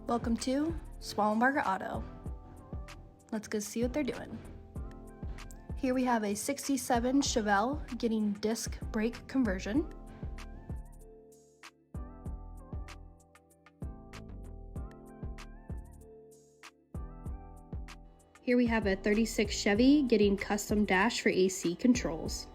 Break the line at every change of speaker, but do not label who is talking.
Welcome to Smallenbarger Auto. Let's go see what they're doing. Here we have a 67 Chevelle getting disc brake conversion. Here we have a 36 Chevy getting custom dash for AC controls.